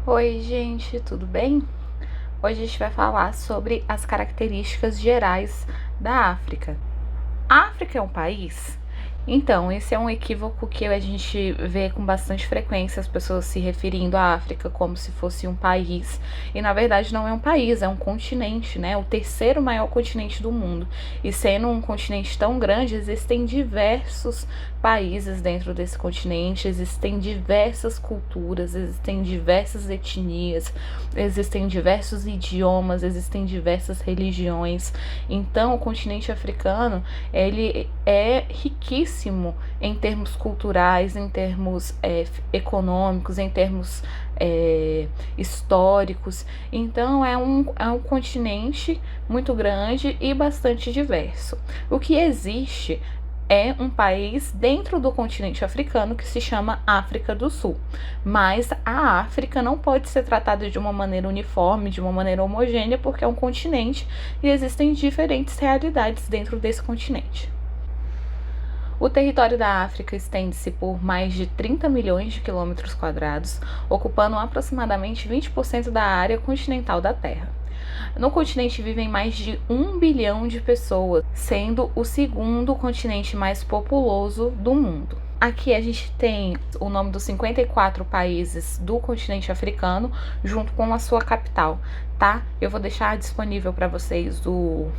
Oi, gente, tudo bem? Hoje a gente vai falar sobre as características gerais da África. A África é um país? Então, esse é um equívoco que a gente vê com bastante frequência, as pessoas se referindo à África como se fosse um país, e na verdade não é um país, é um continente, né? O terceiro maior continente do mundo. E sendo um continente tão grande, existem diversos países dentro desse continente, existem diversas culturas, existem diversas etnias, existem diversos idiomas, existem diversas religiões. Então, o continente africano ele é riquíssimo em termos culturais, em termos econômicos, em termos históricos. Então é um continente muito grande e bastante diverso. O que existe é um país dentro do continente africano que se chama África do Sul. Mas a África não pode ser tratada de uma maneira uniforme, de uma maneira homogênea, porque é um continente e existem diferentes realidades dentro desse continente. O território da África estende-se por mais de 30 milhões de quilômetros quadrados, ocupando aproximadamente 20% da área continental da Terra. No continente vivem mais de 1 bilhão de pessoas, sendo o segundo continente mais populoso do mundo. Aqui a gente tem o nome dos 54 países do continente africano, junto com a sua capital, tá? Eu vou deixar disponível para vocês o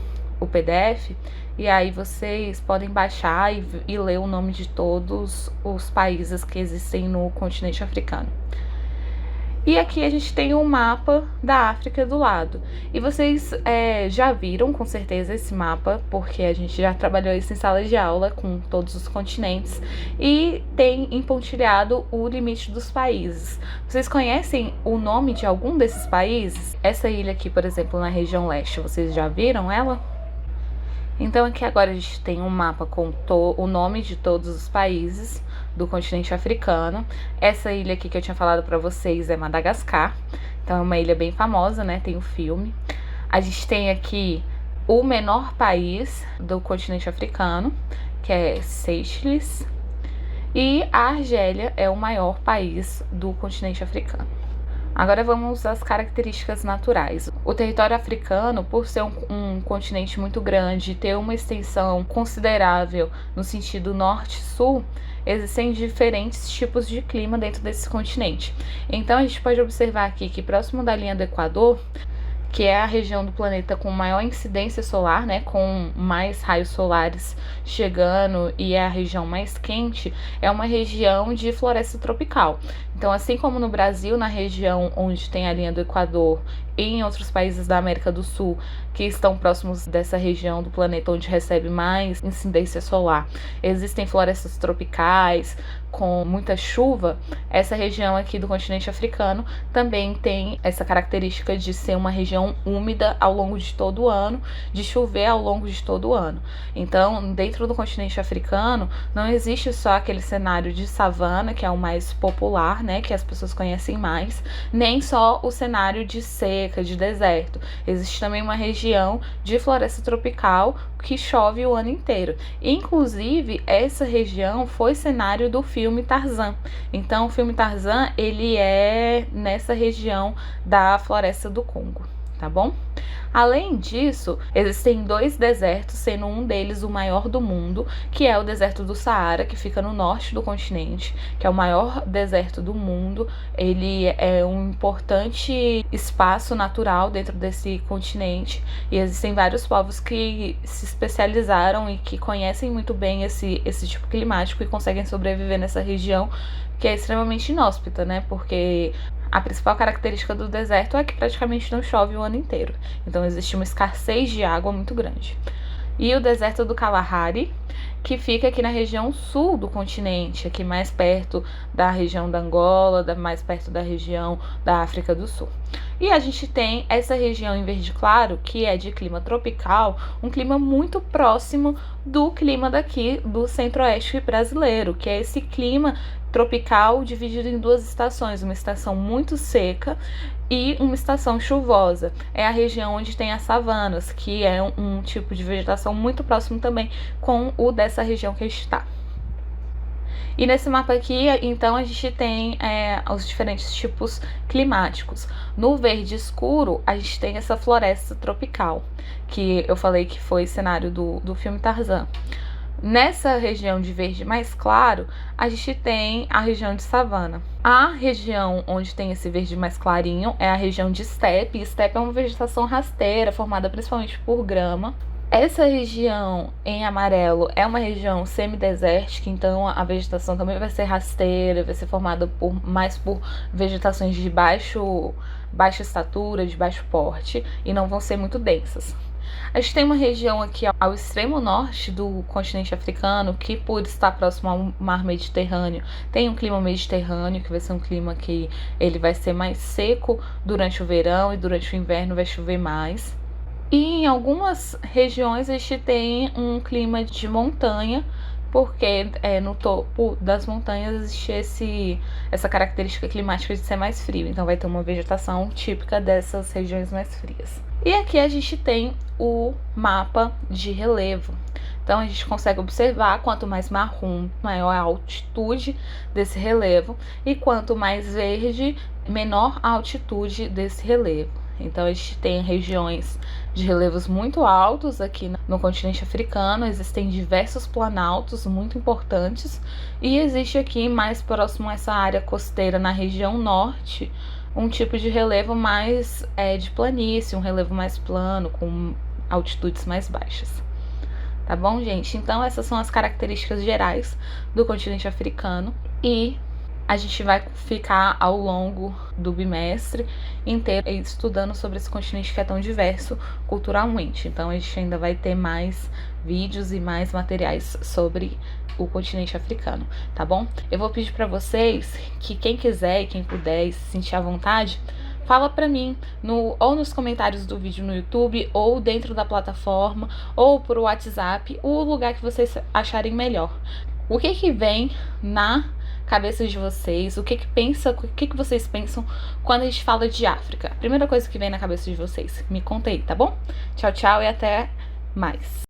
PDF, e aí vocês podem baixar e ler o nome de todos os países que existem no continente africano. E aqui a gente tem um mapa da África do lado. E vocês já viram com certeza esse mapa, porque a gente já trabalhou isso em sala de aula com todos os continentes. E tem empontilhado o limite dos países. Vocês conhecem o nome de algum desses países? Essa ilha aqui, por exemplo, na região leste, vocês já viram ela? Então aqui agora a gente tem um mapa com o nome de todos os países do continente africano. Essa ilha aqui que eu tinha falado para vocês é Madagascar. Então é uma ilha bem famosa, né? Tem o filme. A gente tem aqui o menor país do continente africano, que é Seychelles. E a Argélia é o maior país do continente africano. Agora vamos às características naturais. O território africano, por ser um continente muito grande e ter uma extensão considerável no sentido norte-sul, existem diferentes tipos de clima dentro desse continente. Então a gente pode observar aqui que próximo da linha do Equador, que é a região do planeta com maior incidência solar, né, com mais raios solares chegando, e é a região mais quente, é uma região de floresta tropical. Então, assim como no Brasil, na região onde tem a linha do Equador, e em outros países da América do Sul que estão próximos dessa região do planeta onde recebe mais incidência solar, existem florestas tropicais com muita chuva. Essa região aqui do continente africano também tem essa característica de ser uma região úmida ao longo de todo o ano, de chover ao longo de todo o ano. Então, dentro do continente africano, não existe só aquele cenário de savana, que é o mais popular, né, que as pessoas conhecem mais, nem só o cenário de seca, de deserto. Existe também uma região de floresta tropical que chove o ano inteiro. Inclusive, essa região foi cenário do filme Tarzan. Então, o filme Tarzan, ele é nessa região da floresta do Congo, tá bom? Além disso, existem 2 desertos, sendo um deles o maior do mundo, que é o deserto do Saara, que fica no norte do continente, que é o maior deserto do mundo. Ele é um importante espaço natural dentro desse continente, e existem vários povos que se especializaram e que conhecem muito bem esse tipo climático e conseguem sobreviver nessa região, que é extremamente inóspita, né? Porque a principal característica do deserto é que praticamente não chove o ano inteiro. Então existe uma escassez de água muito grande. E o deserto do Kalahari, que fica aqui na região sul do continente, aqui mais perto da região da Angola, mais perto da região da África do Sul. E a gente tem essa região em verde claro, que é de clima tropical, um clima muito próximo do clima daqui do centro-oeste brasileiro, que é esse clima tropical dividido em 2 estações, uma estação muito seca e uma estação chuvosa. É a região onde tem as savanas, que é um tipo de vegetação muito próximo também com o dessa região que a gente está. E nesse mapa aqui, então, a gente tem os diferentes tipos climáticos. No verde escuro, a gente tem essa floresta tropical, que eu falei que foi cenário do filme Tarzan. Nessa região de verde mais claro, a gente tem a região de savana. A região onde tem esse verde mais clarinho é a região de estepe. Estepe é uma vegetação rasteira, formada principalmente por grama. Essa região em amarelo é uma região semidesértica, então a vegetação também vai ser rasteira, vai ser formada mais por vegetações de baixa estatura, de baixo porte, e não vão ser muito densas. A gente tem uma região aqui ao extremo norte do continente africano, que por estar próximo ao mar Mediterrâneo, tem um clima mediterrâneo, que vai ser um clima que ele vai ser mais seco durante o verão e durante o inverno vai chover mais. E em algumas regiões a gente tem um clima de montanha, porque no topo das montanhas existe essa característica climática de ser mais frio, então vai ter uma vegetação típica dessas regiões mais frias. E aqui a gente tem o mapa de relevo. Então a gente consegue observar quanto mais marrom, maior a altitude desse relevo, e quanto mais verde, menor a altitude desse relevo. Então a gente tem regiões de relevos muito altos aqui no continente africano, existem diversos planaltos muito importantes, e existe aqui mais próximo a essa área costeira na região norte, um tipo de relevo mais de planície, um relevo mais plano, com altitudes mais baixas. Tá bom, gente? Então essas são as características gerais do continente africano, e a gente vai ficar ao longo do bimestre inteiro estudando sobre esse continente que é tão diverso culturalmente. Então a gente ainda vai ter mais vídeos e mais materiais sobre o continente africano, tá bom? Eu vou pedir para vocês que quem quiser e quem puder e se sentir à vontade, fala pra mim ou nos comentários do vídeo no YouTube, ou dentro da plataforma, ou por WhatsApp, o lugar que vocês acharem melhor. O que vem na cabeça de vocês, o que vocês pensam quando a gente fala de África? A primeira coisa que vem na cabeça de vocês, me conta aí, tá bom? Tchau, tchau e até mais.